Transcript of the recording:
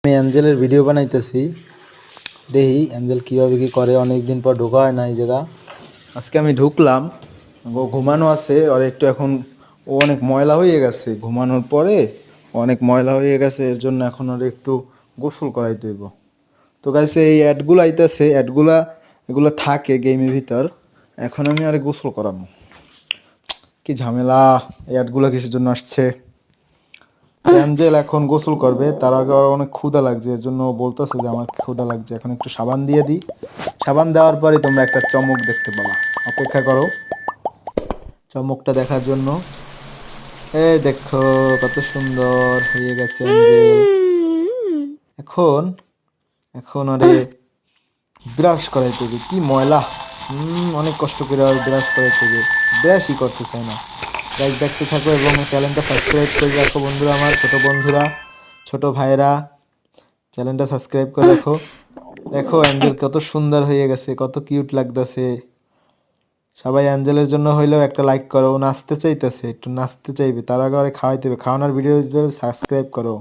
আমি অ্যাঞ্জেলের ভিডিও বানাইতেছি, দেখি অ্যাঞ্জেল কীভাবে কী করে। অনেক দিন পর ঢোকা হয় না এই জায়গা। আজকে আমি ঢুকলাম, ও ঘুমানো আছে, আর একটু এখন ও অনেক ময়লা হয়ে গেছে, ঘুমানোর পরে অনেক ময়লা হয়ে গেছে, এর জন্য এখন ওর একটু গোসল করাইতে হইব। তো গাইস এই অ্যাডগুলো আইতেছে, এগুলো থাকে গেমের ভিতর। এখন আমি আরে গোসল করাবো, কি ঝামেলা। এই অ্যাডগুলো কিসের জন্য আসছে? অ্যাঞ্জেল এখন গোসল করবে, তার আগে ওর অনেক ক্ষুধা লাগছে, এর জন্য ও বলতেছে যে আমার ক্ষুধা লাগছে। এখন একটু সাবান দিয়ে দিই, সাবান দেওয়ার পরে তোমরা একটা চমক দেখতে পাবা। অপেক্ষা করো চমকটা দেখার জন্য। এই দেখো কত সুন্দর হয়ে গেছে অ্যাঞ্জেল। এখন এখন ওরে ব্রাশ করাইতে হবে, কি ময়লা। অনেক কষ্ট করে আর ব্রাশ করাইতে হবে, ব্রাশই করতে চায় না। গাইজ দেখতে থাকো এবং চ্যানেলটা সাবস্ক্রাইব করে রাখো বন্ধুরা, আমার ছোট বন্ধুরা, ছোট ভাইরা, চ্যানেলটা সাবস্ক্রাইব করে রাখো। দেখো অ্যাঞ্জেল কত সুন্দর হয়ে গেছে, কত কিউট লাগতেছে। সবাই অ্যাঞ্জেলের জন্য হইলেও একটা লাইক করো। ও নাচতে চাইতেছে, একটু নাচতে চাইবে, তার আগে ওরে খাওয়াইতে হবে। খাওয়ানোর ভিডিও সাবস্ক্রাইব করো।